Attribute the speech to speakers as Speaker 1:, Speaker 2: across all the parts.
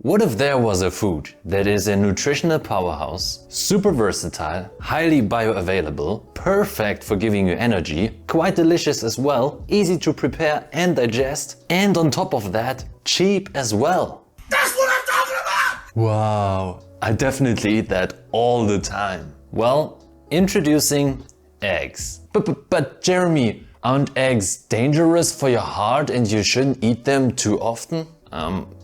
Speaker 1: What if there was a food that is a nutritional powerhouse, super versatile, highly bioavailable, perfect for giving you energy, quite delicious as well, easy to prepare and digest, and on top of that, cheap as well?
Speaker 2: That's what I'm talking about!
Speaker 1: Wow, I definitely eat that all the time. Well, introducing eggs. But Jeremy, aren't eggs dangerous for your heart and you shouldn't eat them too often?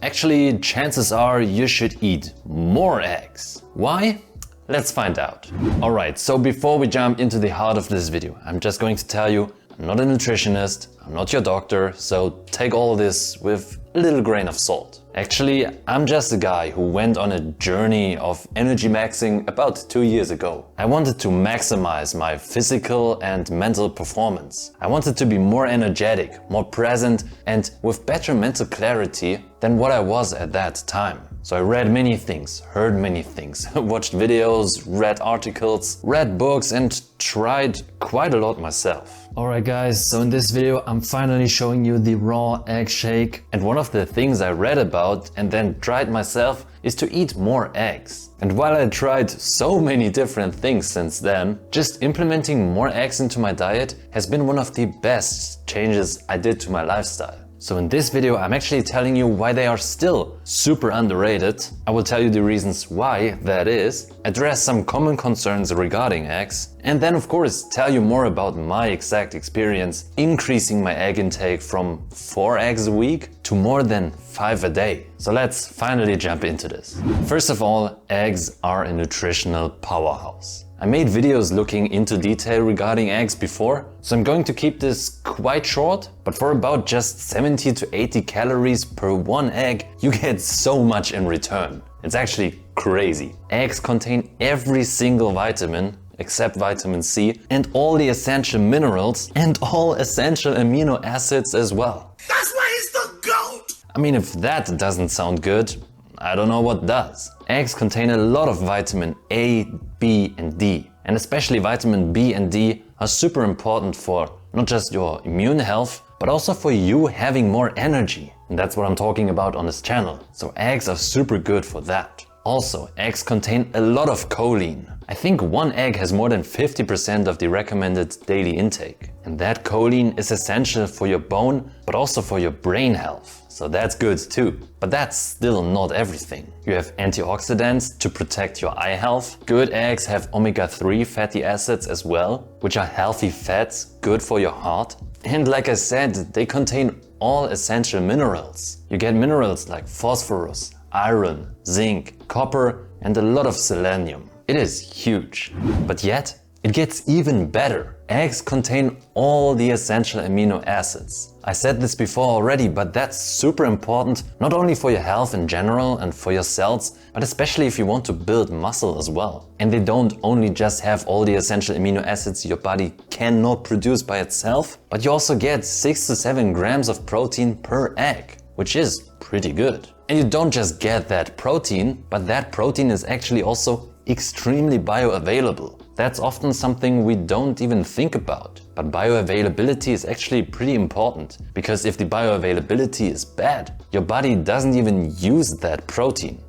Speaker 1: Actually, chances are you should eat more eggs. Why? Let's find out. Alright, so before we jump into the heart of this video, I'm just going to tell you, I'm not a nutritionist, I'm not your doctor, so take all this with a little grain of salt. Actually, I'm just a guy who went on a journey of energy maxing about 2 years ago. I wanted to maximize my physical and mental performance. I wanted to be more energetic, more present, and with better mental clarity than what I was at that time. So I read many things, heard many things, watched videos, read articles, read books, and tried quite a lot myself. Alright guys, so in this video I'm finally showing you the raw egg shake. And one of the things I read about and then tried myself is to eat more eggs. And while I tried so many different things since then, just implementing more eggs into my diet has been one of the best changes I did to my lifestyle. So in this video I'm actually telling you why they are still super underrated. I will tell you the reasons why that is, address some common concerns regarding eggs, and then of course tell you more about my exact experience increasing my egg intake from 4 eggs a week to more than 5 a day. So let's finally jump into this. First of all, eggs are a nutritional powerhouse. I made videos looking into detail regarding eggs before, so I'm going to keep this quite short, but for about just 70 to 80 calories per 1 egg, you get so much in return. It's actually crazy. Eggs contain every single vitamin, except vitamin C, and all the essential minerals, and all essential amino acids as well.
Speaker 2: That's why he's the GOAT!
Speaker 1: I mean, if that doesn't sound good, I don't know what does. Eggs contain a lot of vitamin A, B and D. And especially vitamin B and D are super important for not just your immune health, but also for you having more energy. And that's what I'm talking about on this channel. So eggs are super good for that. Also, eggs contain a lot of choline. I think 1 egg has more than 50% of the recommended daily intake. And that choline is essential for your bone, but also for your brain health. So that's good too. But that's still not everything. You have antioxidants to protect your eye health. Good eggs have omega-3 fatty acids as well, which are healthy fats, good for your heart. And like I said, they contain all essential minerals. You get minerals like phosphorus, iron, zinc, copper, and a lot of selenium. It is huge. But yet, it gets even better. Eggs contain all the essential amino acids. I said this before already, but that's super important, not only for your health in general and for your cells, but especially if you want to build muscle as well. And they don't only just have all the essential amino acids your body cannot produce by itself, but you also get 6 to 7 grams of protein per egg, which is pretty good. And you don't just get that protein, but that protein is actually also extremely bioavailable. That's often something we don't even think about. But bioavailability is actually pretty important, because if the bioavailability is bad, your body doesn't even use that protein.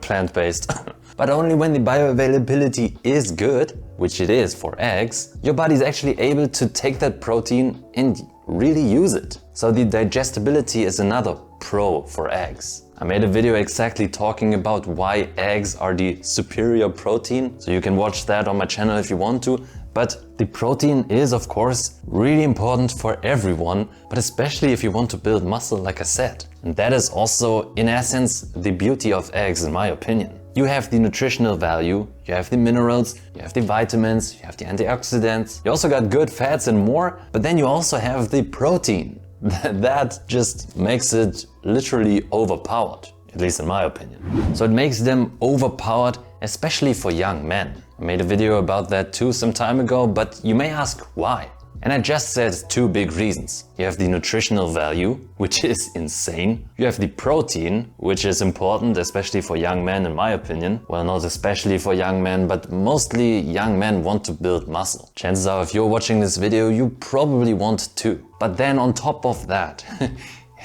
Speaker 1: Plant-based. But only when the bioavailability is good, which it is for eggs, your body is actually able to take that protein and really use it. So the digestibility is another pro for eggs. I made a video exactly talking about why eggs are the superior protein, so you can watch that on my channel if you want to. But the protein is of course really important for everyone, but especially if you want to build muscle, like I said. And that is also in essence the beauty of eggs in my opinion. You have the nutritional value, you have the minerals, you have the vitamins, you have the antioxidants, you also got good fats and more, but then you also have the protein. That just makes it literally overpowered, at least in my opinion. So it makes them overpowered, especially for young men. I made a video about that too some time ago, but you may ask why. And I just said 2 big reasons. You have the nutritional value, which is insane. You have the protein, which is important, especially for young men in my opinion. Well, not especially for young men, but mostly young men want to build muscle. Chances are if you're watching this video, you probably want to. But then on top of that,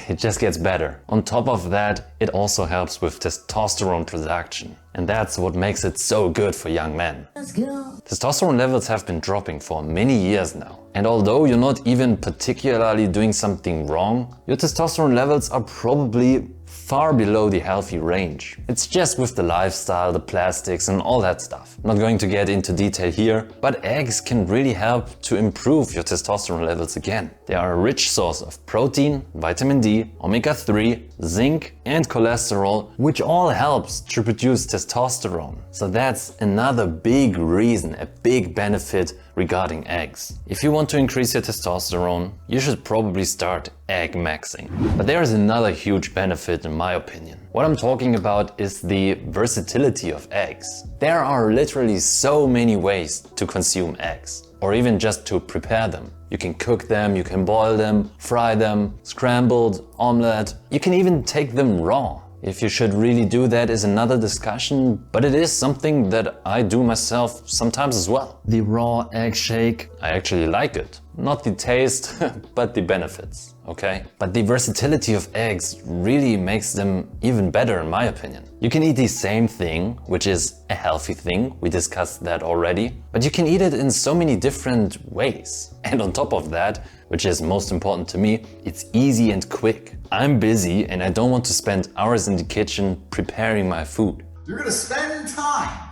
Speaker 1: it just gets better. On top of that, it also helps with testosterone production. And that's what makes it so good for young men.
Speaker 3: Let's go.
Speaker 1: Testosterone levels have been dropping for many years now. And although you're not even particularly doing something wrong, your testosterone levels are probably far below the healthy range. It's just with the lifestyle, the plastics and all that stuff. I'm not going to get into detail here, but eggs can really help to improve your testosterone levels again. They are a rich source of protein, vitamin D, omega-3, zinc and cholesterol, which all helps to produce testosterone. So that's another big reason, a big benefit regarding eggs. If you want to increase your testosterone, you should probably start egg maxing. But there is another huge benefit in my opinion. What I'm talking about is the versatility of eggs. There are literally so many ways to consume eggs, or even just to prepare them. You can cook them, you can boil them, fry them, scrambled, omelette. You can even take them raw. If you should really do that is another discussion, but it is something that I do myself sometimes as well. The raw egg shake, I actually like it. Not the taste, but the benefits, okay? But the versatility of eggs really makes them even better in my opinion. You can eat the same thing, which is a healthy thing, we discussed that already, but you can eat it in so many different ways. And on top of that, which is most important to me, it's easy and quick. I'm busy and I don't want to spend hours in the kitchen preparing my food.
Speaker 2: You're gonna spend time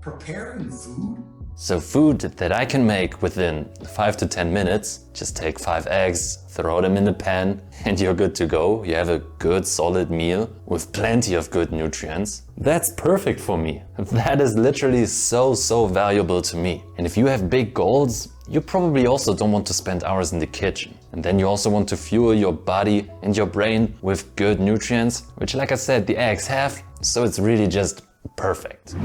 Speaker 2: preparing food?
Speaker 1: So food that I can make within 5 to 10 minutes, just take 5 eggs, throw them in the pan and you're good to go. You have a good solid meal with plenty of good nutrients. That's perfect for me. That is literally so valuable to me. And if you have big goals, you probably also don't want to spend hours in the kitchen. And then you also want to fuel your body and your brain with good nutrients, which like I said, the eggs have, so it's really just perfect.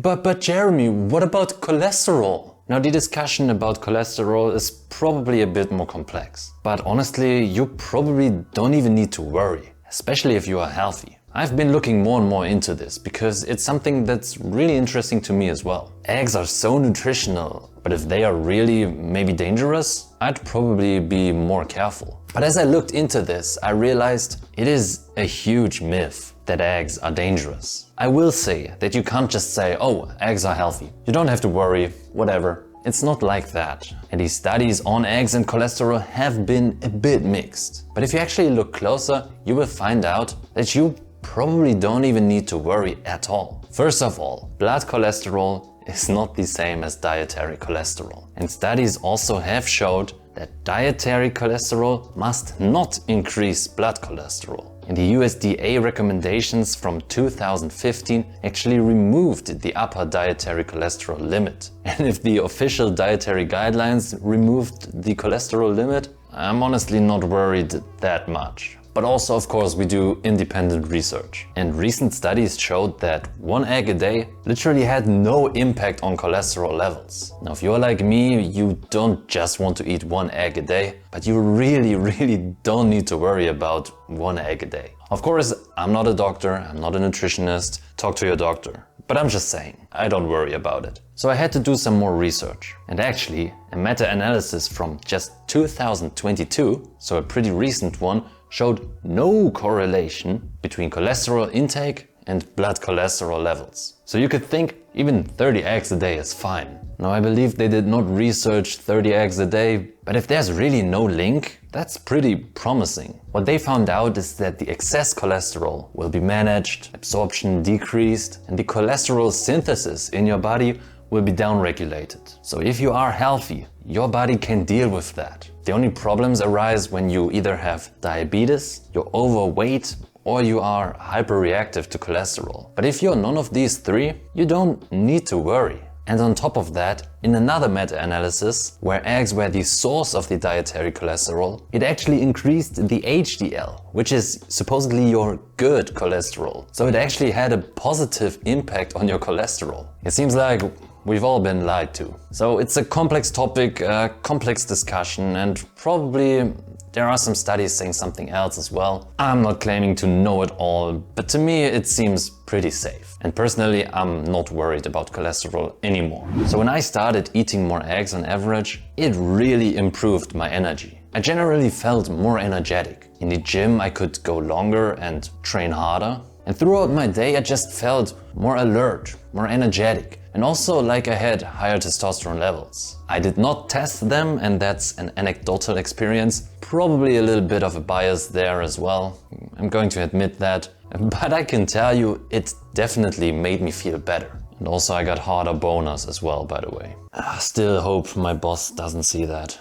Speaker 1: But Jeremy, what about cholesterol? Now the discussion about cholesterol is probably a bit more complex. But honestly, you probably don't even need to worry, especially if you are healthy. I've been looking more and more into this because it's something that's really interesting to me as well. Eggs are so nutritional, but if they are really maybe dangerous, I'd probably be more careful. But as I looked into this, I realized it is a huge myth that eggs are dangerous. I will say that you can't just say, oh, eggs are healthy. You don't have to worry, whatever. It's not like that. And these studies on eggs and cholesterol have been a bit mixed. But if you actually look closer, you will find out that you probably don't even need to worry at all. First of all, blood cholesterol is not the same as dietary cholesterol. And studies also have showed that dietary cholesterol must not increase blood cholesterol. And the USDA recommendations from 2015 actually removed the upper dietary cholesterol limit. And if the official dietary guidelines removed the cholesterol limit, I'm honestly not worried that much. But also, of course, we do independent research. And recent studies showed that 1 egg a day literally had no impact on cholesterol levels. Now, if you're like me, you don't just want to eat 1 egg a day, but you really don't need to worry about 1 egg a day. Of course, I'm not a doctor, I'm not a nutritionist, talk to your doctor. But I'm just saying, I don't worry about it. So I had to do some more research. And actually, a meta-analysis from just 2022, so a pretty recent one, showed no correlation between cholesterol intake and blood cholesterol levels. So you could think even 30 eggs a day is fine. Now I believe they did not research 30 eggs a day, but if there's really no link, that's pretty promising. What they found out is that the excess cholesterol will be managed, absorption decreased, and the cholesterol synthesis in your body will be downregulated. So if you are healthy, your body can deal with that. The only problems arise when you either have diabetes, you're overweight, or you are hyperreactive to cholesterol. But if you're none of these 3, you don't need to worry. And on top of that, in another meta-analysis, where eggs were the source of the dietary cholesterol, it actually increased the HDL, which is supposedly your good cholesterol. So it actually had a positive impact on your cholesterol. It seems like we've all been lied to. So it's a complex topic, a complex discussion, and probably there are some studies saying something else as well. I'm not claiming to know it all, but to me it seems pretty safe. And personally, I'm not worried about cholesterol anymore. So when I started eating more eggs on average, it really improved my energy. I generally felt more energetic. In the gym I could go longer and train harder. And throughout my day I just felt more alert, more energetic, and also like I had higher testosterone levels. I did not test them, and that's an anecdotal experience. Probably a little bit of a bias there as well. I'm going to admit that. But I can tell you, it definitely made me feel better. And also I got harder boners as well, by the way. I still hope my boss doesn't see that.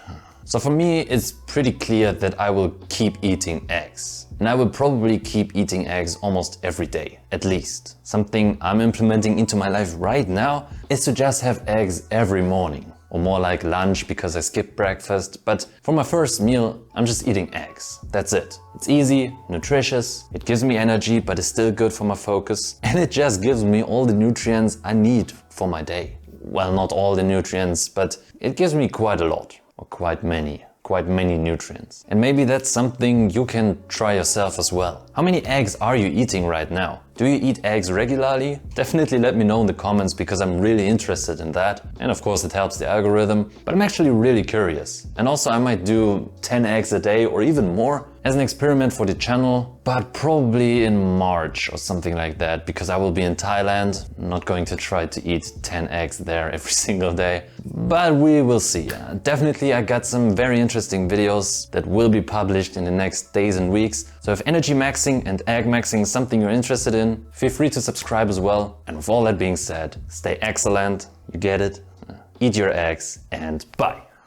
Speaker 1: So for me, it's pretty clear that I will keep eating eggs. And I will probably keep eating eggs almost every day, at least. Something I'm implementing into my life right now is to just have eggs every morning. Or more like lunch because I skipped breakfast, but for my first meal, I'm just eating eggs. That's it. It's easy, nutritious, it gives me energy, but it's still good for my focus. And it just gives me all the nutrients I need for my day. Well, not all the nutrients, but it gives me quite a lot, or quite many nutrients. And maybe that's something you can try yourself as well. How many eggs are you eating right now? Do you eat eggs regularly? Definitely let me know in the comments because I'm really interested in that. And of course it helps the algorithm, but I'm actually really curious. And also I might do 10 eggs a day or even more as an experiment for the channel, but probably in March or something like that, because I will be in Thailand. I'm not going to try to eat 10 eggs there every single day, but we will see. Definitely I got some very interesting videos that will be published in the next days and weeks. So if energy maxing and egg maxing is something you're interested in, feel free to subscribe as well. And with all that being said, stay excellent, you get it, eat your eggs, and bye.